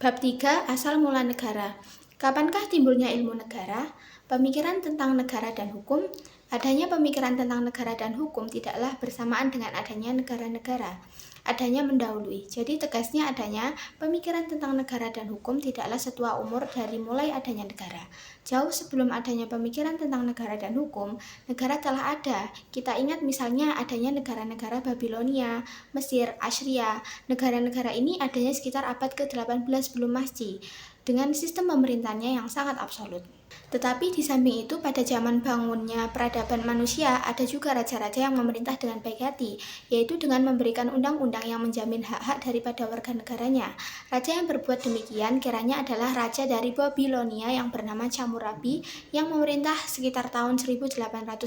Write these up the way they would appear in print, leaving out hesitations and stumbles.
Bab 3. Asal mula negara. Kapankah timbulnya ilmu negara? Pemikiran tentang negara dan hukum. Adanya pemikiran tentang negara dan hukum tidaklah bersamaan dengan adanya negara-negara. Adanya mendahului. Jadi tegasnya adanya pemikiran tentang negara dan hukum tidaklah setua umur dari mulai adanya negara. Jauh sebelum adanya pemikiran tentang negara dan hukum, negara telah ada. Kita ingat misalnya adanya negara-negara Babilonia, Mesir, Assyria. Negara-negara ini adanya sekitar abad ke-18 sebelum Masehi, dengan sistem pemerintahnya yang sangat absolut. Tetapi di samping itu, pada zaman bangunnya peradaban manusia, ada juga raja-raja yang memerintah dengan baik hati, yaitu dengan memberikan undang-undang yang menjamin hak-hak daripada warga negaranya. Raja yang berbuat demikian kiranya adalah raja dari Babilonia yang bernama Hammurabi, yang memerintah sekitar tahun 1800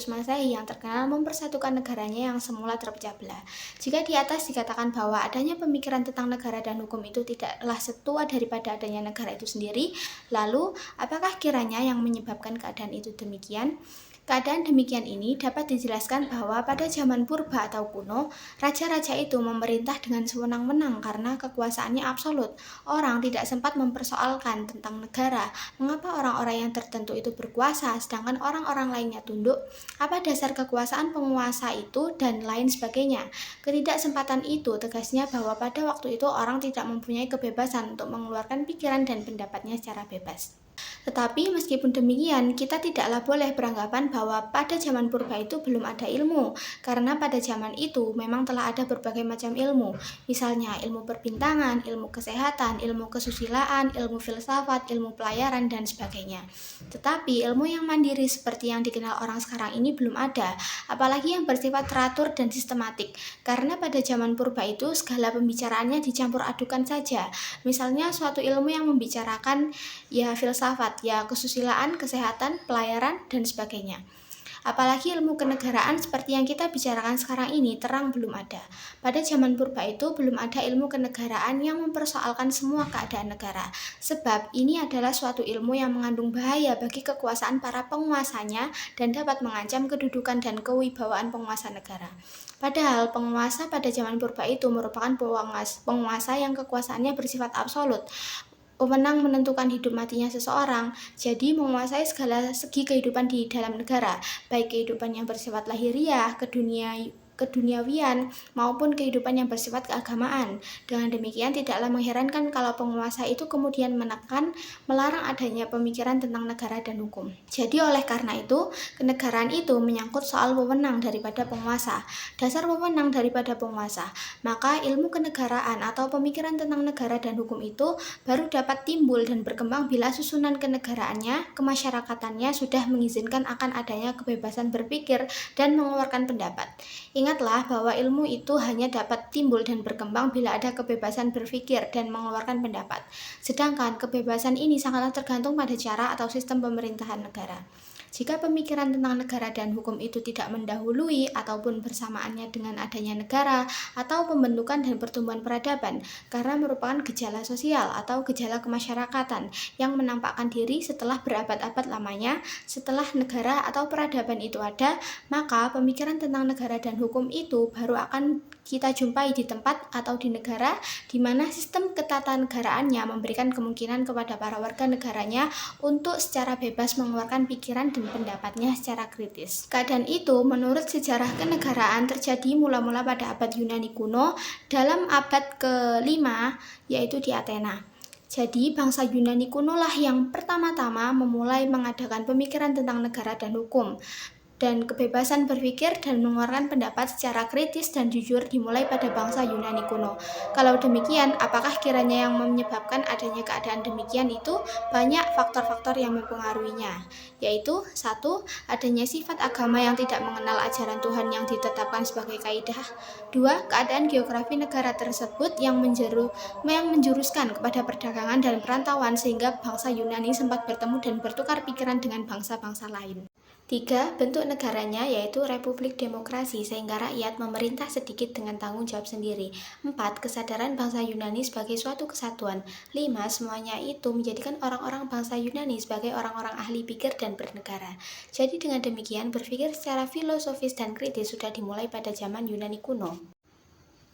Masehi, yang terkenal mempersatukan negaranya yang semula terpecah belah. Jika di atas dikatakan bahwa adanya pemikiran tentang negara dan hukum itu tidaklah setua daripada adanya negara itu sendiri, lalu apakah kiranya yang menyebabkan keadaan itu demikian? Keadaan demikian ini dapat dijelaskan bahwa pada zaman purba atau kuno, raja-raja itu memerintah dengan sewenang-wenang karena kekuasaannya absolut. Orang tidak sempat mempersoalkan tentang negara, mengapa orang-orang yang tertentu itu berkuasa sedangkan orang-orang lainnya tunduk, apa dasar kekuasaan penguasa itu, dan lain sebagainya. Ketidaksempatan itu tegasnya bahwa pada waktu itu orang tidak mempunyai kebebasan untuk mengeluarkan pikiran dan pendapatnya secara bebas. Tetapi meskipun demikian, kita tidaklah boleh beranggapan bahwa pada zaman purba itu belum ada ilmu, karena pada zaman itu memang telah ada berbagai macam ilmu, misalnya ilmu perbintangan, ilmu kesehatan, ilmu kesusilaan, ilmu filsafat, ilmu pelayaran, dan sebagainya. Tetapi ilmu yang mandiri seperti yang dikenal orang sekarang ini belum ada, apalagi yang bersifat teratur dan sistematik, karena pada zaman purba itu segala pembicaraannya dicampur adukan saja. Misalnya suatu ilmu yang membicarakan filsafat, kesusilaan, kesehatan, pelayaran, dan sebagainya. Apalagi ilmu kenegaraan seperti yang kita bicarakan sekarang ini terang belum ada. Pada zaman purba itu belum ada ilmu kenegaraan yang mempersoalkan semua keadaan negara, sebab ini adalah suatu ilmu yang mengandung bahaya bagi kekuasaan para penguasanya dan dapat mengancam kedudukan dan kewibawaan penguasa negara. Padahal penguasa pada zaman purba itu merupakan penguasa yang kekuasaannya bersifat absolut, wewenang menentukan hidup matinya seseorang, jadi menguasai segala segi kehidupan di dalam negara, baik kehidupan yang bersifat lahiriah, keduniawian, maupun kehidupan yang bersifat keagamaan. Dengan demikian tidaklah mengherankan kalau penguasa itu kemudian melarang adanya pemikiran tentang negara dan hukum. Jadi oleh karena itu, kenegaraan itu menyangkut soal wewenang daripada penguasa, dasar wewenang daripada penguasa. Maka ilmu kenegaraan atau pemikiran tentang negara dan hukum itu baru dapat timbul dan berkembang bila susunan kenegaraannya, kemasyarakatannya sudah mengizinkan akan adanya kebebasan berpikir dan mengeluarkan pendapat. Ingatlah bahwa ilmu itu hanya dapat timbul dan berkembang bila ada kebebasan berpikir dan mengeluarkan pendapat. Sedangkan kebebasan ini sangatlah tergantung pada cara atau sistem pemerintahan negara. Jika pemikiran tentang negara dan hukum itu tidak mendahului ataupun bersamaannya dengan adanya negara atau pembentukan dan pertumbuhan peradaban, karena merupakan gejala sosial atau gejala kemasyarakatan yang menampakkan diri setelah berabad-abad lamanya, setelah negara atau peradaban itu ada, maka pemikiran tentang negara dan hukum itu baru akan kita jumpai di tempat atau di negara di mana sistem ketatanegaraannya memberikan kemungkinan kepada para warga negaranya untuk secara bebas mengeluarkan pikiran dan pendapatnya secara kritis. Keadaan itu menurut sejarah kenegaraan terjadi mula-mula pada abad Yunani kuno dalam abad ke-5, yaitu di Athena. Jadi bangsa Yunani kuno lah yang pertama-tama memulai mengadakan pemikiran tentang negara dan hukum. Dan kebebasan berpikir dan mengeluarkan pendapat secara kritis dan jujur dimulai pada bangsa Yunani kuno. Kalau demikian, apakah kiranya yang menyebabkan adanya keadaan demikian itu? Banyak faktor-faktor yang mempengaruhinya, yaitu 1. Adanya sifat agama yang tidak mengenal ajaran Tuhan yang ditetapkan sebagai kaidah. 2. Keadaan geografi negara tersebut yang menjuruskan kepada perdagangan dan perantauan sehingga bangsa Yunani sempat bertemu dan bertukar pikiran dengan bangsa-bangsa lain. 3. Bentuk negaranya yaitu republik demokrasi sehingga rakyat memerintah sedikit dengan tanggung jawab sendiri. 4. Kesadaran bangsa Yunani sebagai suatu kesatuan. 5. Semuanya itu menjadikan orang-orang bangsa Yunani sebagai orang-orang ahli pikir dan bernegara. Jadi dengan demikian berpikir secara filosofis dan kritis sudah dimulai pada zaman Yunani kuno.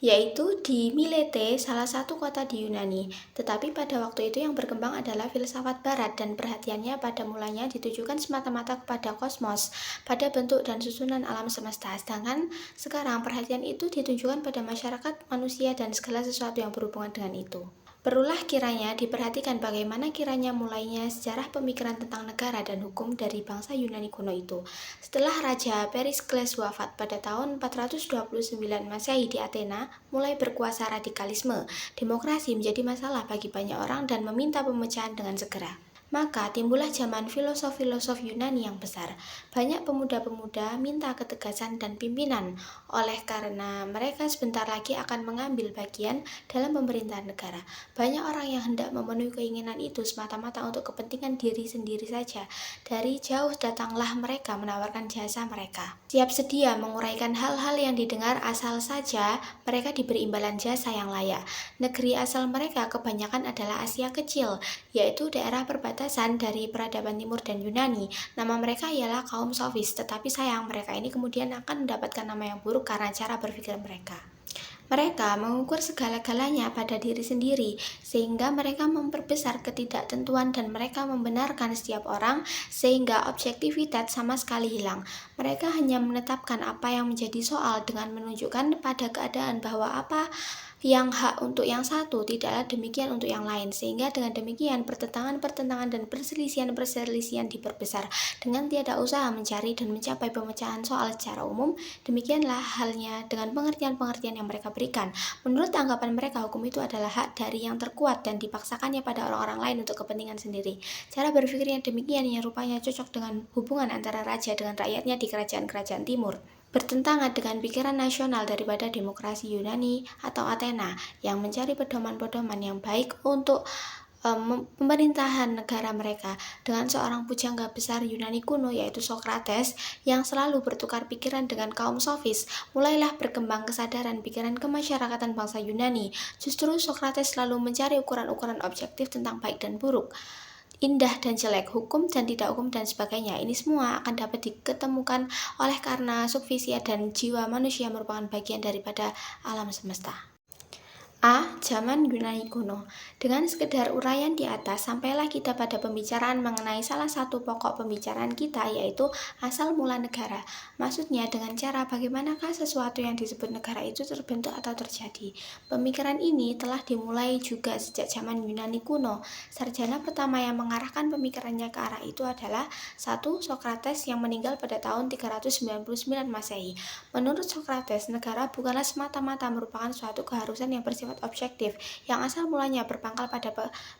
yaitu di Milete, salah satu kota di Yunani. Tetapi pada waktu itu yang berkembang adalah filsafat barat dan perhatiannya pada mulanya ditujukan semata-mata kepada kosmos, pada bentuk dan susunan alam semesta. Sedangkan sekarang perhatian itu ditujukan pada masyarakat, manusia, dan segala sesuatu yang berhubungan dengan itu. Perlulah kiranya diperhatikan bagaimana kiranya mulainya sejarah pemikiran tentang negara dan hukum dari bangsa Yunani kuno itu. Setelah Raja Perikles wafat pada tahun 429 Masehi di Athena, mulai berkuasa radikalisme. Demokrasi menjadi masalah bagi banyak orang dan meminta pemecahan dengan segera. Maka timbullah zaman filosof-filosof Yunani yang besar. Banyak pemuda-pemuda minta ketegasan dan pimpinan, oleh karena mereka sebentar lagi akan mengambil bagian dalam pemerintahan negara. Banyak orang yang hendak memenuhi keinginan itu semata-mata untuk kepentingan diri sendiri saja. Dari jauh datanglah mereka menawarkan jasa mereka. Siap sedia menguraikan hal-hal yang didengar asal saja mereka diberi imbalan jasa yang layak. Negeri asal mereka kebanyakan adalah Asia Kecil, yaitu daerah perbatasan dari peradaban Timur dan Yunani. Nama mereka ialah kaum sofis, tetapi sayang mereka ini kemudian akan mendapatkan nama yang buruk karena cara berpikir mereka. Mereka mengukur segala-galanya pada diri sendiri, sehingga mereka memperbesar ketidaktentuan dan mereka membenarkan setiap orang, sehingga objektivitas sama sekali hilang. Mereka hanya menetapkan apa yang menjadi soal dengan menunjukkan pada keadaan bahwa apa yang hak untuk yang satu tidaklah demikian untuk yang lain, sehingga dengan demikian pertentangan-pertentangan dan perselisihan-perselisihan diperbesar dengan tiada usaha mencari dan mencapai pemecahan soal secara umum. Demikianlah halnya dengan pengertian-pengertian yang mereka berikan. Menurut anggapan mereka, hukum itu adalah hak dari yang terkuat dan dipaksakannya pada orang-orang lain untuk kepentingan sendiri. Cara berpikir yang demikian yang rupanya cocok dengan hubungan antara raja dengan rakyatnya di kerajaan-kerajaan timur, bertentangan dengan pikiran nasional daripada demokrasi Yunani atau Athena yang mencari pedoman-pedoman yang baik untuk pemerintahan negara mereka. Dengan seorang pujangga besar Yunani kuno yaitu Sokrates yang selalu bertukar pikiran dengan kaum sofis, mulailah berkembang kesadaran pikiran kemasyarakatan bangsa Yunani. Justru Sokrates selalu mencari ukuran-ukuran objektif tentang baik dan buruk, indah dan jelek, hukum dan tidak hukum, dan sebagainya. Ini semua akan dapat diketemukan oleh karena subfisia dan jiwa manusia merupakan bagian daripada alam semesta. A. Zaman Yunani kuno. Dengan sekedar uraian di atas, sampailah kita pada pembicaraan mengenai salah satu pokok pembicaraan kita, yaitu asal mula negara. Maksudnya dengan cara bagaimanakah sesuatu yang disebut negara itu terbentuk atau terjadi. Pemikiran ini telah dimulai juga sejak zaman Yunani kuno. Sarjana pertama yang mengarahkan pemikirannya ke arah itu adalah Sokrates yang meninggal pada tahun 399 Masehi. Menurut Sokrates, negara bukanlah semata-mata merupakan suatu keharusan yang bersifat objektif, yang asal mulanya berpangkal pada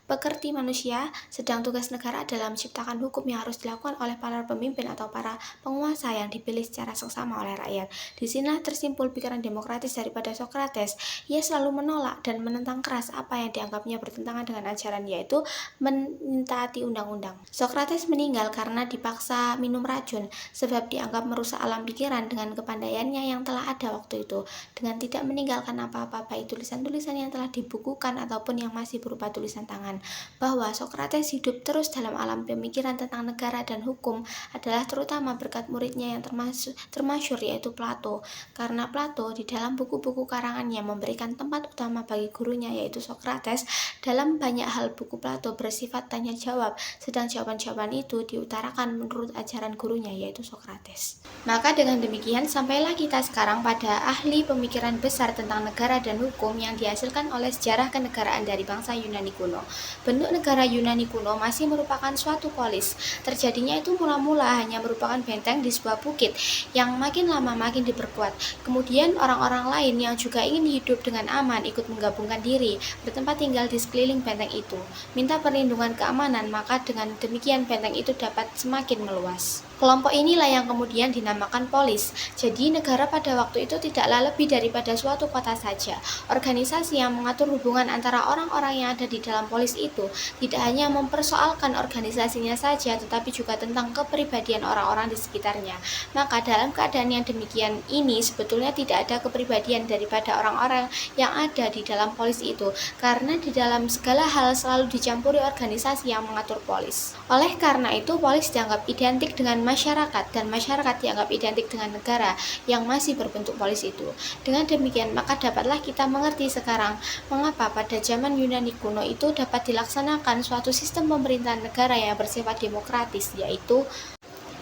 pekerti manusia, sedang tugas negara adalah menciptakan hukum yang harus dilakukan oleh para pemimpin atau para penguasa yang dipilih secara seksama oleh rakyat. Disinilah tersimpul pikiran demokratis daripada Sokrates. Ia selalu menolak dan menentang keras apa yang dianggapnya bertentangan dengan ajaran, yaitu mentaati undang-undang. Sokrates meninggal karena dipaksa minum racun, sebab dianggap merusak alam pikiran dengan kepandaiannya yang telah ada waktu itu, dengan tidak meninggalkan apa-apa, baik tulisan-tulisan yang telah dibukukan ataupun yang masih berupa tulisan tangan. Bahwa Sokrates hidup terus dalam alam pemikiran tentang negara dan hukum adalah terutama berkat muridnya yang termasyhur yaitu Plato, karena Plato di dalam buku-buku karangannya memberikan tempat utama bagi gurunya yaitu Sokrates. Dalam banyak hal buku Plato bersifat tanya jawab, sedang jawaban-jawaban itu diutarakan menurut ajaran gurunya yaitu Sokrates. Maka dengan demikian sampailah kita sekarang pada ahli pemikiran besar tentang negara dan hukum yang dihasilkan oleh sejarah kenegaraan dari bangsa Yunani kuno. Bentuk negara Yunani kuno masih merupakan suatu polis. Terjadinya itu mula-mula hanya merupakan benteng di sebuah bukit yang makin lama makin diperkuat. Kemudian orang-orang lain yang juga ingin hidup dengan aman ikut menggabungkan diri, bertempat tinggal di sekeliling benteng itu, minta perlindungan keamanan, maka dengan demikian benteng itu dapat semakin meluas. Kelompok inilah yang kemudian dinamakan polis. Jadi negara pada waktu itu tidaklah lebih daripada suatu kota saja. Organisasi yang mengatur hubungan antara orang-orang yang ada di dalam polis itu tidak hanya mempersoalkan organisasinya saja, tetapi juga tentang kepribadian orang-orang di sekitarnya. Maka dalam keadaan yang demikian ini sebetulnya tidak ada kepribadian daripada orang-orang yang ada di dalam polis itu, karena di dalam segala hal selalu dicampuri organisasi yang mengatur polis. Oleh karena itu polis dianggap identik dengan masyarakat, dan masyarakat dianggap identik dengan negara yang masih berbentuk polis itu. Dengan demikian, maka dapatlah kita mengerti sekarang mengapa pada zaman Yunani kuno itu dapat dilaksanakan suatu sistem pemerintahan negara yang bersifat demokratis, yaitu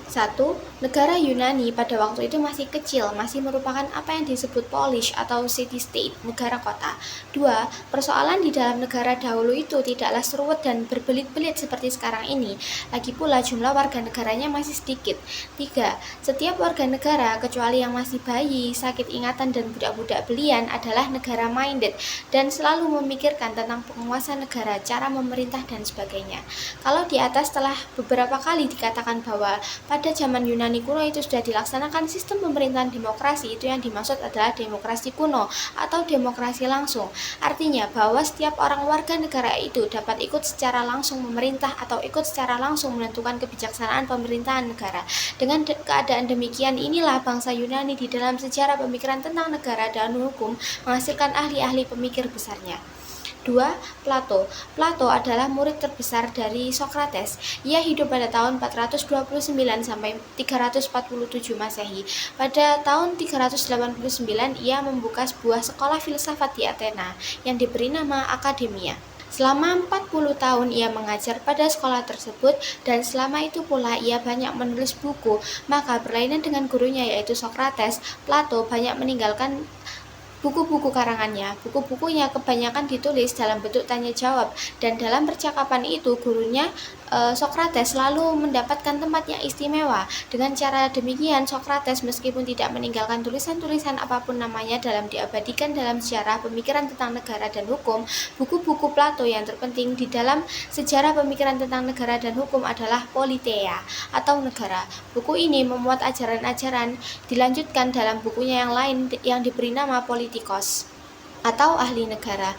1. Negara Yunani pada waktu itu masih kecil, masih merupakan apa yang disebut polis atau city-state, negara kota. 2. Persoalan di dalam negara dahulu itu tidaklah seruat dan berbelit-belit seperti sekarang ini. Lagi pula jumlah warga negaranya masih sedikit. 3. Setiap warga negara, kecuali yang masih bayi, sakit ingatan, dan budak-budak belian adalah negara minded dan selalu memikirkan tentang penguasa negara, cara memerintah, dan sebagainya. Kalau di atas telah beberapa kali dikatakan bahwa pada zaman Yunani kuno itu sudah dilaksanakan sistem pemerintahan demokrasi, itu yang dimaksud adalah demokrasi kuno atau demokrasi langsung. Artinya bahwa setiap orang warga negara itu dapat ikut secara langsung memerintah atau ikut secara langsung menentukan kebijaksanaan pemerintahan negara. Dengan keadaan demikian, inilah bangsa Yunani di dalam sejarah pemikiran tentang negara dan hukum menghasilkan ahli-ahli pemikir besarnya. 2. Plato. Plato adalah murid terbesar dari Socrates. Ia hidup pada tahun 429 sampai 347 Masehi. Pada tahun 389 ia membuka sebuah sekolah filsafat di Athena yang diberi nama Akademia. Selama 40 tahun ia mengajar pada sekolah tersebut, dan selama itu pula ia banyak menulis buku. Maka berlainan dengan gurunya yaitu Socrates, Plato banyak meninggalkan buku-buku karangannya. Buku-bukunya kebanyakan ditulis dalam bentuk tanya jawab, dan dalam percakapan itu gurunya Socrates selalu mendapatkan tempat yang istimewa. Dengan cara demikian, Socrates meskipun tidak meninggalkan tulisan-tulisan apapun namanya dalam diabadikan dalam sejarah pemikiran tentang negara dan hukum, buku-buku Plato yang terpenting di dalam sejarah pemikiran tentang negara dan hukum adalah Politeia atau Negara. Buku ini memuat ajaran-ajaran dilanjutkan dalam bukunya yang lain yang diberi nama Politikos atau ahli negara.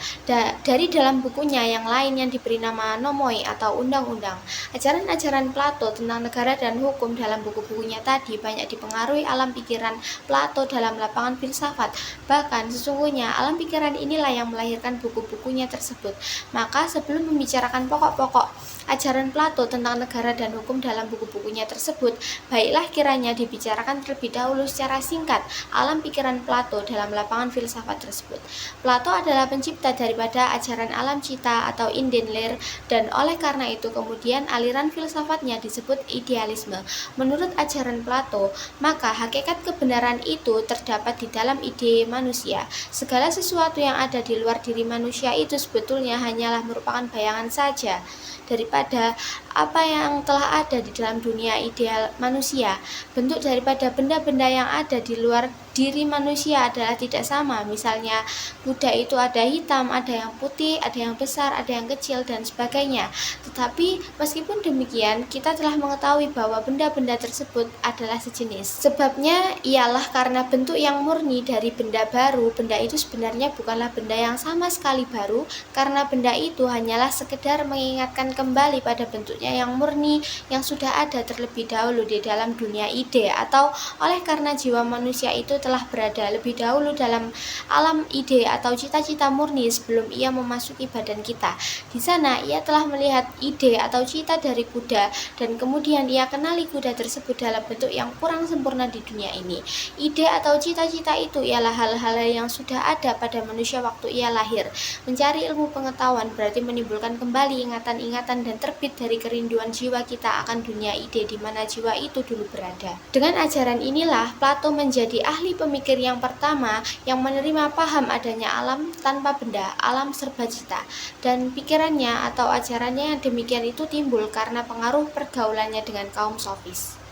Dari dalam bukunya yang lain yang diberi nama Nomoi atau undang-undang. Ajaran-ajaran Plato tentang negara dan hukum dalam buku-bukunya tadi banyak dipengaruhi alam pikiran Plato dalam lapangan filsafat. Bahkan sesungguhnya alam pikiran inilah yang melahirkan buku-bukunya tersebut. Maka sebelum membicarakan pokok-pokok ajaran Plato tentang negara dan hukum dalam buku-bukunya tersebut, baiklah kiranya dibicarakan terlebih dahulu secara singkat alam pikiran Plato dalam lapangan filsafat tersebut. Plato adalah pencipta daripada ajaran alam cita atau Indenlir, dan oleh karena itu kemudian aliran filsafatnya disebut idealisme. Menurut ajaran Plato, maka hakikat kebenaran itu terdapat di dalam ide manusia. Segala sesuatu yang ada di luar diri manusia itu sebetulnya hanyalah merupakan bayangan saja daripada apa yang telah ada di dalam dunia ideal manusia. Bentuk daripada benda-benda yang ada di luar diri manusia adalah tidak sama. Misalnya kuda itu ada hitam, ada yang putih, ada yang besar, ada yang kecil, dan sebagainya. Tetapi meskipun demikian, kita telah mengetahui bahwa benda-benda tersebut adalah sejenis. Sebabnya ialah karena bentuk yang murni dari benda baru. Benda itu sebenarnya bukanlah benda yang sama sekali baru, karena benda itu hanyalah sekedar mengingatkan kembali pada bentuknya yang murni yang sudah ada terlebih dahulu di dalam dunia ide, atau oleh karena jiwa manusia itu telah berada lebih dahulu dalam alam ide atau cita-cita murni sebelum ia memasuki badan kita. Di sana ia telah melihat ide atau cita dari kuda, dan kemudian ia kenali kuda tersebut dalam bentuk yang kurang sempurna di dunia ini. Ide atau cita-cita itu ialah hal-hal yang sudah ada pada manusia waktu ia lahir. Mencari ilmu pengetahuan berarti menimbulkan kembali ingatan-ingatan dan terbit dari kerinduan jiwa kita akan dunia ide di mana jiwa itu dulu berada. Dengan ajaran inilah Plato menjadi ahli pemikir yang pertama yang menerima paham adanya alam tanpa benda, alam serba cita, dan pikirannya atau ajarannya yang demikian itu timbul karena pengaruh pergaulannya dengan kaum sofis.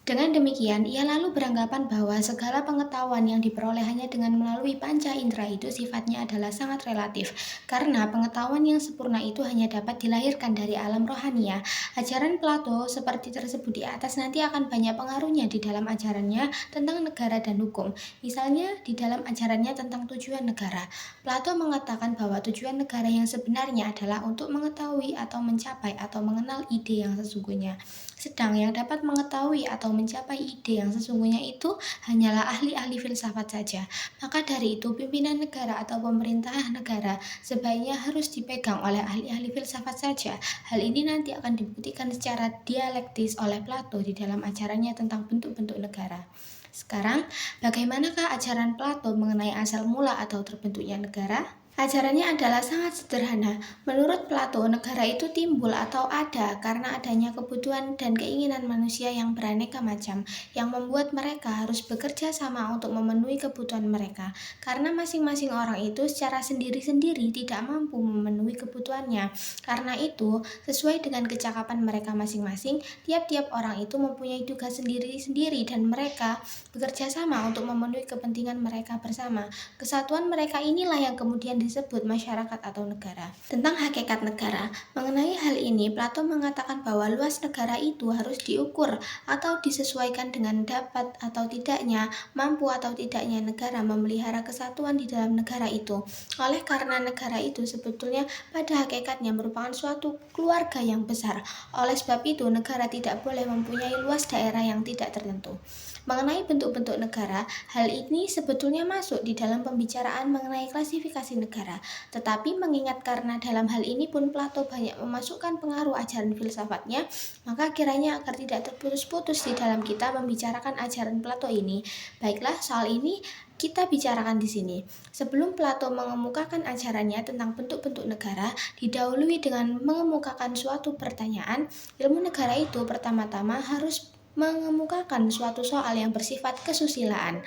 Dengan demikian, ia lalu beranggapan bahwa segala pengetahuan yang diperolehannya dengan melalui panca indera itu sifatnya adalah sangat relatif, karena pengetahuan yang sempurna itu hanya dapat dilahirkan dari alam rohania. Ajaran Plato seperti tersebut di atas nanti akan banyak pengaruhnya di dalam ajarannya tentang negara dan hukum. Misalnya di dalam ajarannya tentang tujuan negara. Plato mengatakan bahwa tujuan negara yang sebenarnya adalah untuk mengetahui atau mencapai atau mengenal ide yang sesungguhnya. Sedang yang dapat mengetahui atau mencapai ide yang sesungguhnya itu hanyalah ahli-ahli filsafat saja. Maka dari itu pimpinan negara atau pemerintah negara sebaiknya harus dipegang oleh ahli-ahli filsafat saja. Hal ini nanti akan dibuktikan secara dialektis oleh Plato di dalam ajarannya tentang bentuk-bentuk negara. Sekarang, bagaimanakah ajaran Plato mengenai asal mula atau terbentuknya negara? Ajarannya adalah sangat sederhana. Menurut Plato, negara itu timbul atau ada karena adanya kebutuhan dan keinginan manusia yang beraneka macam, yang membuat mereka harus bekerja sama untuk memenuhi kebutuhan mereka. Karena masing-masing orang itu secara sendiri-sendiri tidak mampu memenuhi kebutuhannya. Karena itu, sesuai dengan kecakapan mereka masing-masing, tiap-tiap orang itu mempunyai tugas sendiri-sendiri dan mereka bekerja sama untuk memenuhi kepentingan mereka bersama. Kesatuan mereka inilah yang kemudian disebut masyarakat atau negara. Tentang hakikat negara, mengenai hal ini Plato mengatakan bahwa luas negara itu harus diukur atau disesuaikan dengan dapat atau tidaknya, mampu atau tidaknya negara memelihara kesatuan di dalam negara itu. Oleh karena negara itu sebetulnya pada hakikatnya merupakan suatu keluarga yang besar. Oleh sebab itu negara tidak boleh mempunyai luas daerah yang tidak tertentu. Mengenai bentuk-bentuk negara, hal ini sebetulnya masuk di dalam pembicaraan mengenai klasifikasi negara. Tetapi mengingat karena dalam hal ini pun Plato banyak memasukkan pengaruh ajaran filsafatnya, maka kiranya agar tidak terputus-putus di dalam kita membicarakan ajaran Plato ini. Baiklah, soal ini kita bicarakan di sini. Sebelum Plato mengemukakan ajarannya tentang bentuk-bentuk negara, didahului dengan mengemukakan suatu pertanyaan, ilmu negara itu pertama-tama harus mengemukakan suatu soal yang bersifat kesusilaan,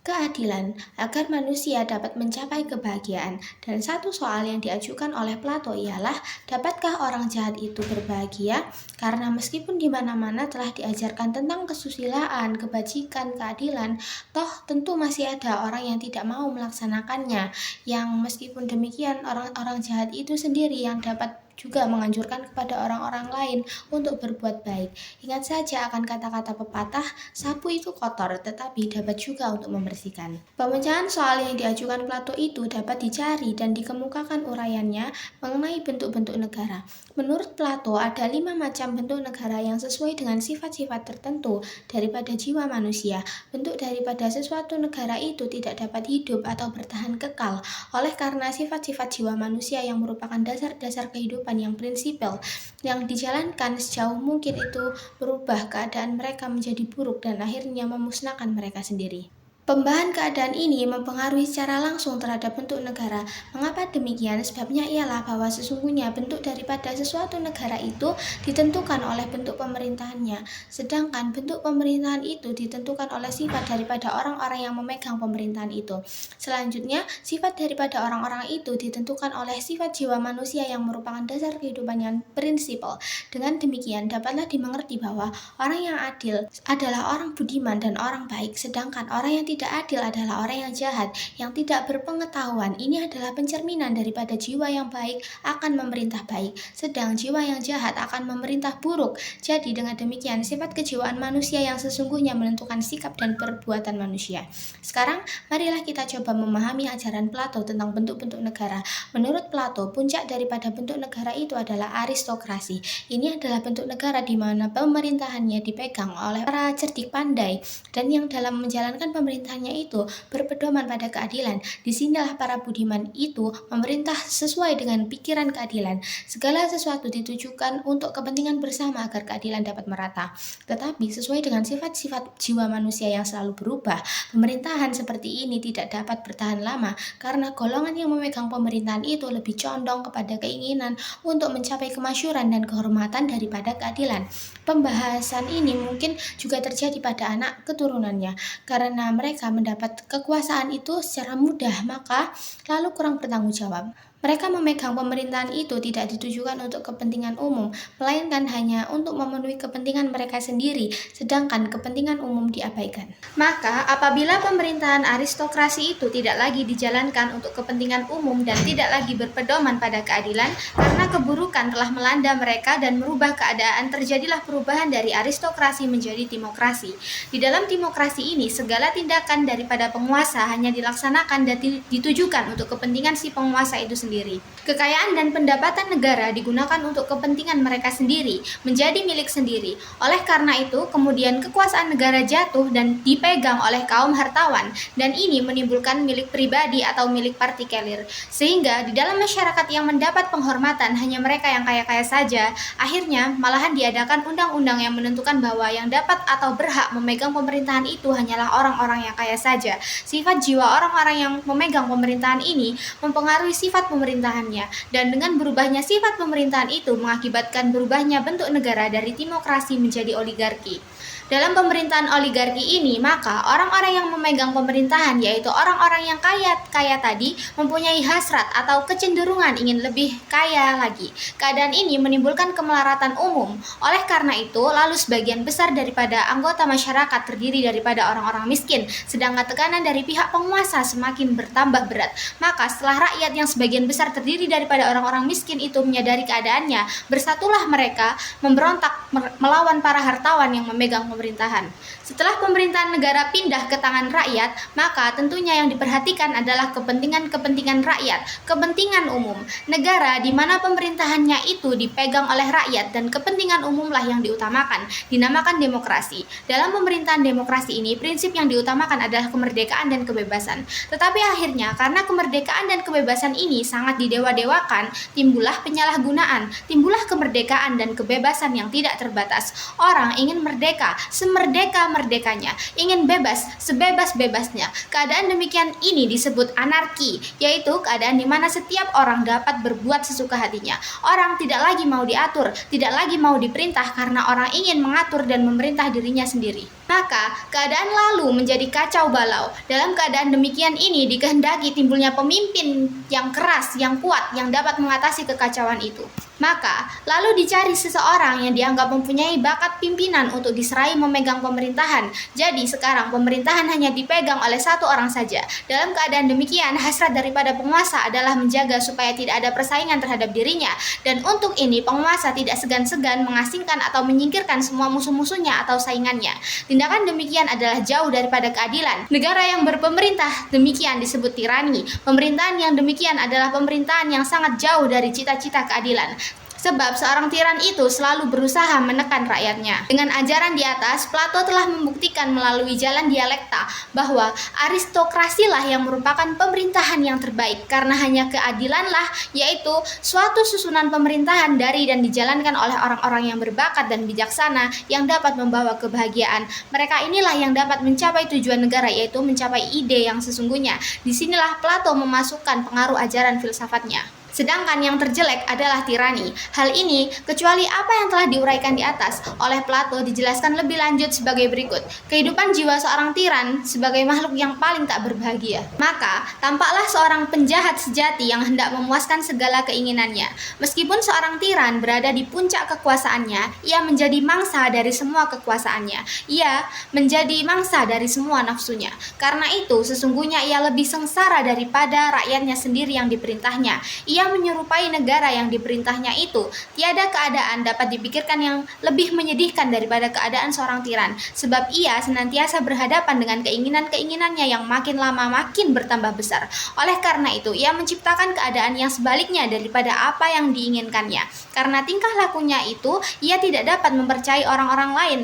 keadilan, agar manusia dapat mencapai kebahagiaan. Dan satu soal yang diajukan oleh Plato ialah, dapatkah orang jahat itu berbahagia? Karena meskipun di mana-mana telah diajarkan tentang kesusilaan, kebajikan, keadilan, toh tentu masih ada orang yang tidak mau melaksanakannya, yang meskipun demikian orang-orang jahat itu sendiri yang dapat juga menganjurkan kepada orang-orang lain untuk berbuat baik. Ingat saja akan kata-kata pepatah, sapu itu kotor tetapi dapat juga untuk membersihkan. Pemecahan soal yang diajukan Plato itu dapat dicari dan dikemukakan uraiannya mengenai bentuk-bentuk negara. Menurut Plato ada 5 macam bentuk negara yang sesuai dengan sifat-sifat tertentu daripada jiwa manusia. Bentuk daripada sesuatu negara itu tidak dapat hidup atau bertahan kekal oleh karena sifat-sifat jiwa manusia yang merupakan dasar-dasar kehidupan yang prinsipil yang dijalankan sejauh mungkin itu berubah keadaan mereka menjadi buruk dan akhirnya memusnahkan mereka sendiri. Pembahasan keadaan ini mempengaruhi secara langsung terhadap bentuk negara. Mengapa demikian? Sebabnya ialah bahwa sesungguhnya bentuk daripada sesuatu negara itu ditentukan oleh bentuk pemerintahannya, sedangkan bentuk pemerintahan itu ditentukan oleh sifat daripada orang-orang yang memegang pemerintahan itu. Selanjutnya, sifat daripada orang-orang itu ditentukan oleh sifat jiwa manusia yang merupakan dasar kehidupan yang prinsipal. Dengan demikian, dapatlah dimengerti bahwa orang yang adil adalah orang budiman dan orang baik, sedangkan orang yang tidak adil adalah orang yang jahat, yang tidak berpengetahuan. Ini adalah pencerminan daripada jiwa yang baik akan memerintah baik, sedang jiwa yang jahat akan memerintah buruk. Jadi dengan demikian sifat kejiwaan manusia yang sesungguhnya menentukan sikap dan perbuatan manusia. Sekarang marilah kita coba memahami ajaran Plato tentang bentuk-bentuk negara. Menurut Plato, puncak daripada bentuk negara itu adalah aristokrasi. Ini adalah bentuk negara di mana pemerintahannya dipegang oleh para cerdik pandai dan yang dalam menjalankan pemerintahannya itu berpedoman pada keadilan. Disinilah para budiman itu memerintah sesuai dengan pikiran keadilan. Segala sesuatu ditujukan untuk kepentingan bersama agar keadilan dapat merata. Tetapi sesuai dengan sifat-sifat jiwa manusia yang selalu berubah, pemerintahan seperti ini tidak dapat bertahan lama karena golongan yang memegang pemerintahan itu lebih condong kepada keinginan untuk mencapai kemasyhuran dan kehormatan daripada keadilan. Pembahasan ini mungkin juga terjadi pada anak keturunannya karena mereka mendapat kekuasaan itu secara mudah, maka lalu kurang bertanggung jawab. Mereka memegang pemerintahan itu tidak ditujukan untuk kepentingan umum, melainkan hanya untuk memenuhi kepentingan mereka sendiri, sedangkan kepentingan umum diabaikan. Maka apabila pemerintahan aristokrasi itu tidak lagi dijalankan untuk kepentingan umum dan tidak lagi berpedoman pada keadilan, karena keburukan telah melanda mereka dan merubah keadaan, terjadilah perubahan dari aristokrasi menjadi demokrasi. Di dalam demokrasi ini, segala tindakan daripada penguasa hanya dilaksanakan dan ditujukan untuk kepentingan si penguasa itu sendiri. sendiri. Kekayaan dan pendapatan negara digunakan untuk kepentingan mereka sendiri, menjadi milik sendiri. Oleh karena itu, kemudian kekuasaan negara jatuh dan dipegang oleh kaum hartawan, dan ini menimbulkan milik pribadi atau milik partikelir. Sehingga di dalam masyarakat yang mendapat penghormatan hanya mereka yang kaya-kaya saja, akhirnya malahan diadakan undang-undang yang menentukan bahwa yang dapat atau berhak memegang pemerintahan itu hanyalah orang-orang yang kaya saja. Sifat jiwa orang-orang yang memegang pemerintahan ini mempengaruhi sifat pemerintahannya, dan dengan berubahnya sifat pemerintahan itu mengakibatkan berubahnya bentuk negara dari timokrasi menjadi oligarki. Dalam pemerintahan oligarki ini, maka orang-orang yang memegang pemerintahan, yaitu orang-orang yang kaya tadi, mempunyai hasrat atau kecenderungan ingin lebih kaya lagi. Keadaan ini menimbulkan kemelaratan umum. Oleh karena itu, lalu sebagian besar daripada anggota masyarakat terdiri daripada orang-orang miskin, sedangkan tekanan dari pihak penguasa semakin bertambah berat. Maka setelah rakyat yang sebagian besar terdiri daripada orang-orang miskin itu menyadari keadaannya, bersatulah mereka memberontak melawan para hartawan yang memegang pemerintahan. Setelah pemerintahan negara pindah ke tangan rakyat, maka tentunya yang diperhatikan adalah kepentingan-kepentingan rakyat, kepentingan umum. Negara di mana pemerintahannya itu dipegang oleh rakyat dan kepentingan umumlah yang diutamakan, dinamakan demokrasi. Dalam pemerintahan demokrasi ini, prinsip yang diutamakan adalah kemerdekaan dan kebebasan. Tetapi akhirnya karena kemerdekaan dan kebebasan ini sangat didewa-dewakan, timbullah penyalahgunaan, timbullah kemerdekaan dan kebebasan yang tidak terbatas. Orang ingin merdeka, semerdeka-merdekanya, ingin bebas, sebebas-bebasnya. Keadaan demikian ini disebut anarki, yaitu keadaan di mana setiap orang dapat berbuat sesuka hatinya. Orang tidak lagi mau diatur, tidak lagi mau diperintah karena orang ingin mengatur dan memerintah dirinya sendiri. Maka, keadaan lalu menjadi kacau balau. Dalam keadaan demikian ini dikehendaki timbulnya pemimpin yang keras, yang kuat, yang dapat mengatasi kekacauan itu. Maka, lalu dicari seseorang yang dianggap mempunyai bakat pimpinan untuk diserai memegang pemerintahan. Jadi sekarang pemerintahan hanya dipegang oleh satu orang saja. Dalam keadaan demikian, hasrat daripada penguasa adalah menjaga supaya tidak ada persaingan terhadap dirinya. Dan untuk ini penguasa tidak segan-segan mengasingkan atau menyingkirkan semua musuh-musuhnya atau saingannya. Tindakan demikian adalah jauh daripada keadilan. Negara yang berpemerintah demikian disebut tirani. Pemerintahan yang demikian adalah pemerintahan yang sangat jauh dari cita-cita keadilan. Sebab seorang tiran itu selalu berusaha menekan rakyatnya. Dengan ajaran di atas, Plato telah membuktikan melalui jalan dialekta bahwa aristokrasilah yang merupakan pemerintahan yang terbaik, karena hanya keadilanlah, yaitu suatu susunan pemerintahan dari dan dijalankan oleh orang-orang yang berbakat dan bijaksana yang dapat membawa kebahagiaan. Mereka inilah yang dapat mencapai tujuan negara, yaitu mencapai ide yang sesungguhnya. Disinilah Plato memasukkan pengaruh ajaran filsafatnya. Sedangkan yang terjelek adalah tirani. Hal ini, kecuali apa yang telah diuraikan di atas oleh Plato, dijelaskan lebih lanjut sebagai berikut. Kehidupan jiwa seorang tiran sebagai makhluk yang paling tak berbahagia. Maka, tampaklah seorang penjahat sejati yang hendak memuaskan segala keinginannya. Meskipun seorang tiran berada di puncak kekuasaannya, ia menjadi mangsa dari semua kekuasaannya. Ia menjadi mangsa dari semua nafsunya. Karena itu, sesungguhnya ia lebih sengsara daripada rakyatnya sendiri yang diperintahnya. Ia menyerupai negara yang diperintahnya itu. Tiada keadaan dapat dipikirkan yang lebih menyedihkan daripada keadaan seorang tiran, sebab ia senantiasa berhadapan dengan keinginan-keinginannya yang makin lama makin bertambah besar. Oleh karena itu, ia menciptakan keadaan yang sebaliknya daripada apa yang diinginkannya. Karena tingkah lakunya itu, ia tidak dapat mempercayai orang-orang lain,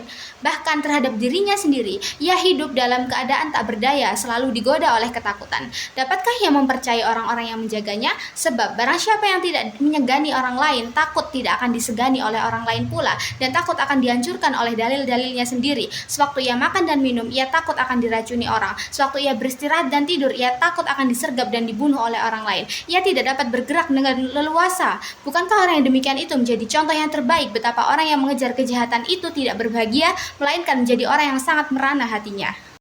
bahkan terhadap dirinya sendiri. Ia hidup dalam keadaan tak berdaya, selalu digoda oleh ketakutan. Dapatkah ia mempercayai orang-orang yang menjaganya? Sebab barang siapa yang tidak menyegani orang lain, takut tidak akan disegani oleh orang lain pula, dan takut akan dihancurkan oleh dalil-dalilnya sendiri. Sewaktu ia makan dan minum, ia takut akan diracuni orang. Sewaktu ia beristirahat dan tidur, ia takut akan disergap dan dibunuh oleh orang lain. Ia tidak dapat bergerak dengan leluasa. Bukankah orang yang demikian itu menjadi contoh yang terbaik betapa orang yang mengejar kejahatan itu tidak berbahagia, melainkan menjadi orang yang sangat merana hatinya?